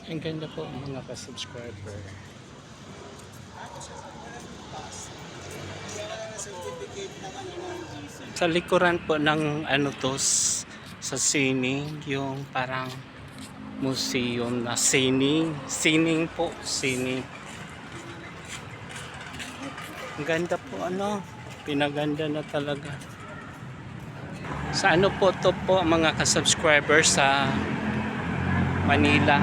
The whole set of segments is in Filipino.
Ang ganda po mga ka-subscriber. Sa likuran po ng ano to, sa sining, yung parang museum na sining po, sining. Ang ganda po ano, pinaganda na talaga. Sa ano po to po mga ka-subscriber sa Manila.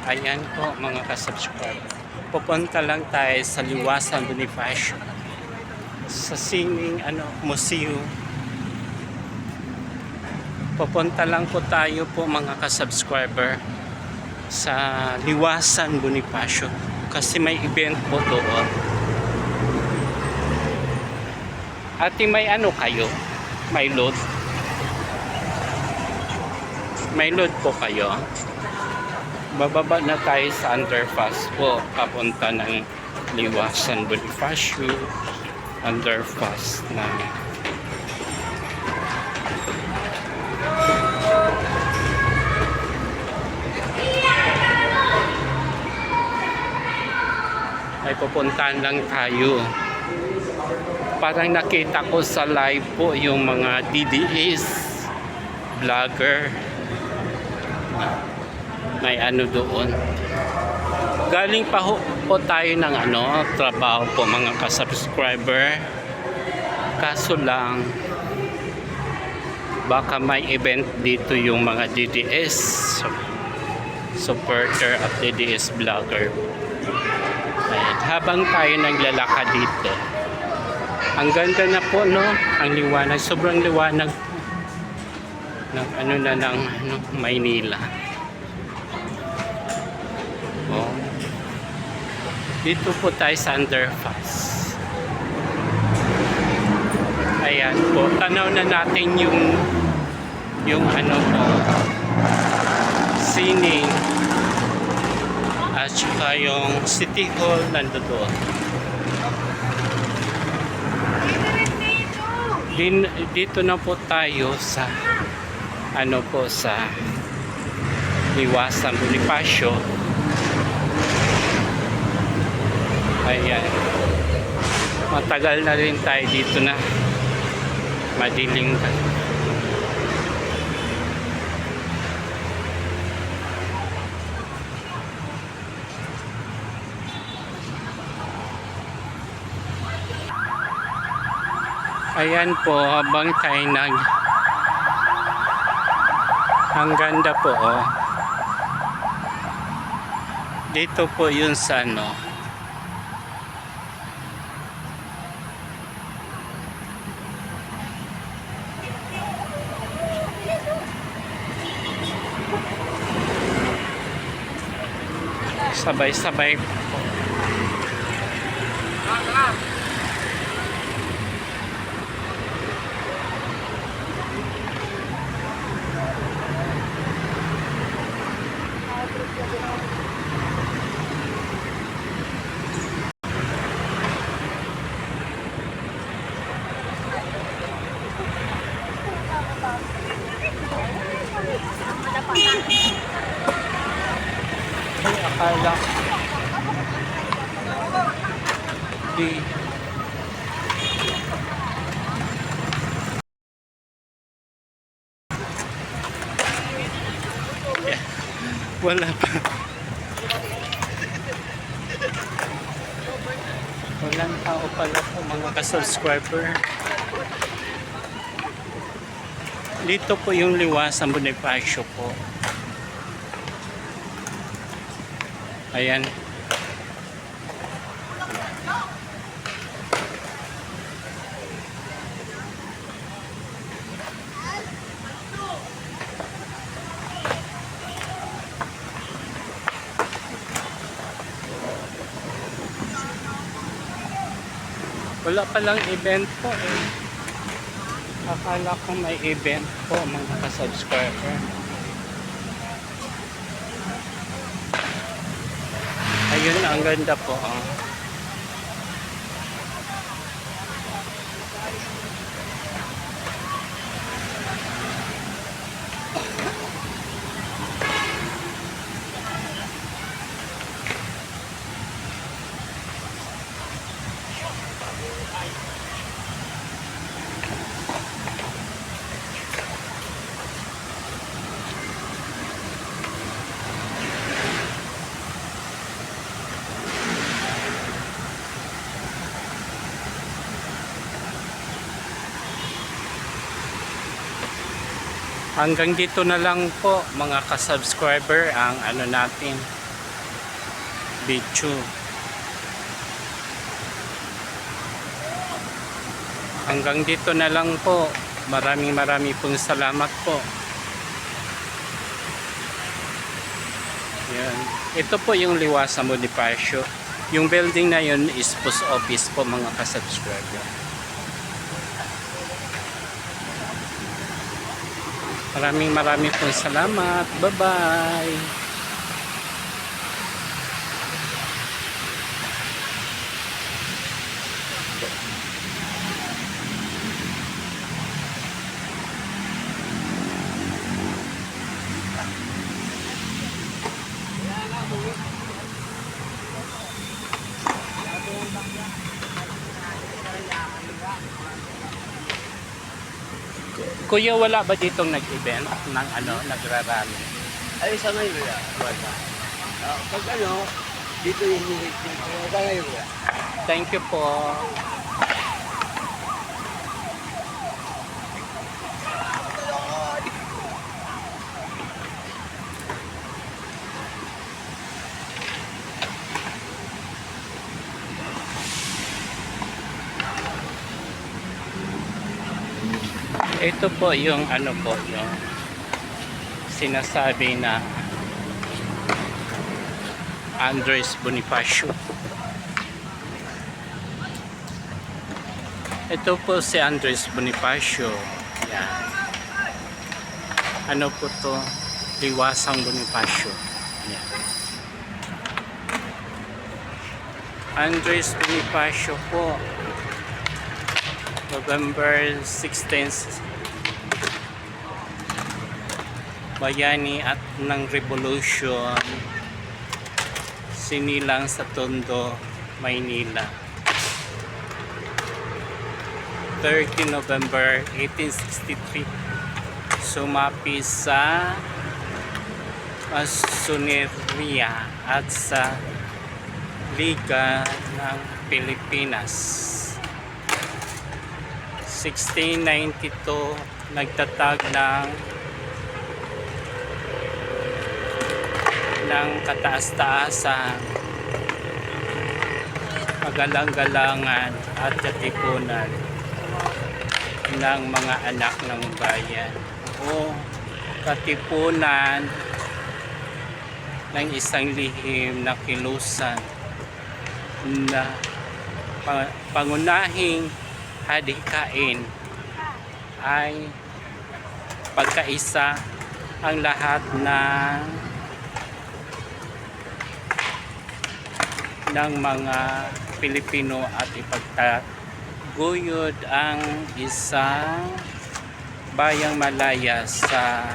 Ayan po mga ka-subscriber. Pupunta lang tayo sa Liwasan Bonifacio. Sa sining ano, museum. Pupunta lang po tayo po mga ka-subscriber sa Liwasan Bonifacio kasi may event po doon. Ate, may ano kayo? May load? May load po kayo? Bababa na tayo sa underpass po papunta ng Liwasan Bonifacio underpass na ay pupuntahan lang tayo. Parang nakita ko sa live po yung mga DDS vlogger, may ano doon. Galing pa po tayo ng ano, trabaho po mga ka-subscriber. Kaso lang baka may event dito yung mga DDS supporter at DDS vlogger. Ayan, habang tayo naglalakad dito, ang ganda na po no, ang liwanag, sobrang liwanag ng ano na ng ano, Maynila. Oh. Dito po tayo sa underpass. Ayan po, tanaw na natin yung ano po, sining at saka yung City Hall nandoon. Dito na po tayo sa ano po, sa Liwasan Bonifacio. Ayan, matagal na rin tayo dito na, madilim ka. Ayan po, habang tayo ang ganda po oh. Dito po yun sa ano, sabay-sabay po. Ay, akala di wala pa, walang tao pala po mga ka-subscriber. Dito po yung Liwasan Bonifacio po. Ayan. Wala palang event po eh. Akala ko may event po mga ka-subscriber. Ayun, ang ganda po oh. Hanggang dito na lang po mga ka-subscriber ang ano natin video. Hanggang dito na lang po. Maraming pong salamat po. Yan. Ito po yung Liwasa Bonifacio. Yung building na yun is post office po mga ka-subscriber. Maraming pong salamat. Bye-bye. Kuya, wala ba ditong nag-event ng ano, nagrarally? Ay, sa ngayon, kuya. Wala. Pag ano, dito yung dito. Sa ngayon, kuya. Thank you po. Ito po yung ano po, yung sinasabi na Andres Bonifacio. Ito po si Andres Bonifacio. Yan. Ano po to? Liwasang Bonifacio. Yan. Andres Bonifacio po. November 16th. Bayani at ng Revolution. Sinilang sa Tondo, Maynila. 30 November 1863. Sumapi sa Masoneria at sa Liga ng Pilipinas. 1692 nagtatag ng kataas-taasan, magalang-galangan at katipunan ng mga anak ng bayan o katipunan ng isang lihim na kilusan na pangunahing hadikain ay pagkaisa ang lahat ng mga Pilipino at ipagtaguyod ang isang bayang malaya sa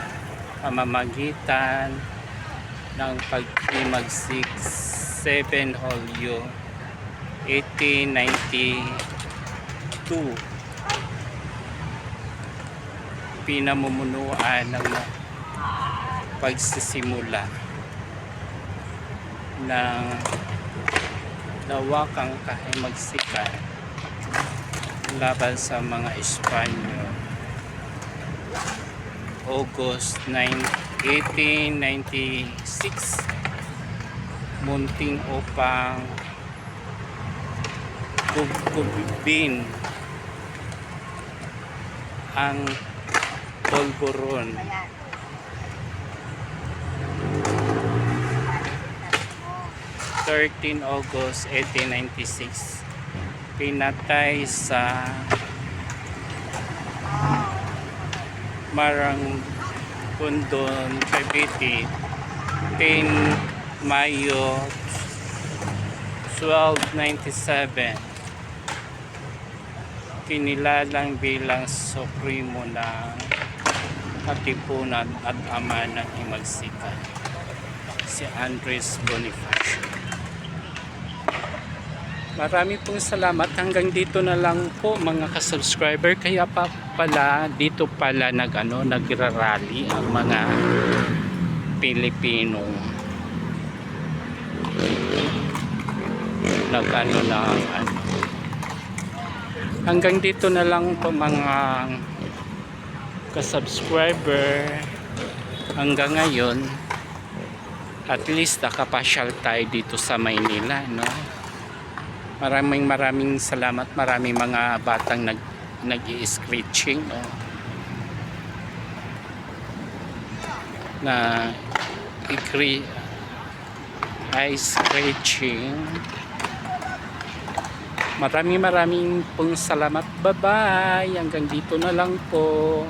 pamamagitan ng paghimagsik 7 Hulyo 1892, pinamumunuan ng pagsisimula ng lawakang kahimagsikan laban sa mga Espanyol. August 9, 1896, munting upang gugubin ang polvoron. 13 August 1896, pinatay sa Marangondon, Cavite. 10 Mayo 1297, kinilalang bilang supremo ng katipunan at ama ng himagsikan, si Andres Bonifacio. Marami pong salamat. Hanggang dito na lang po mga ka-subscriber. Kaya pala dito pala nagrarally ang mga Pilipino. Hanggang dito na lang po mga ka-subscriber. Hanggang ngayon, at least nakapasyal tayo dito sa Maynila, no? Maraming salamat. Maraming mga batang nag-i-scratching, no? Na ice scratching. Maraming pong salamat. Bye-bye. Hanggang dito na lang po.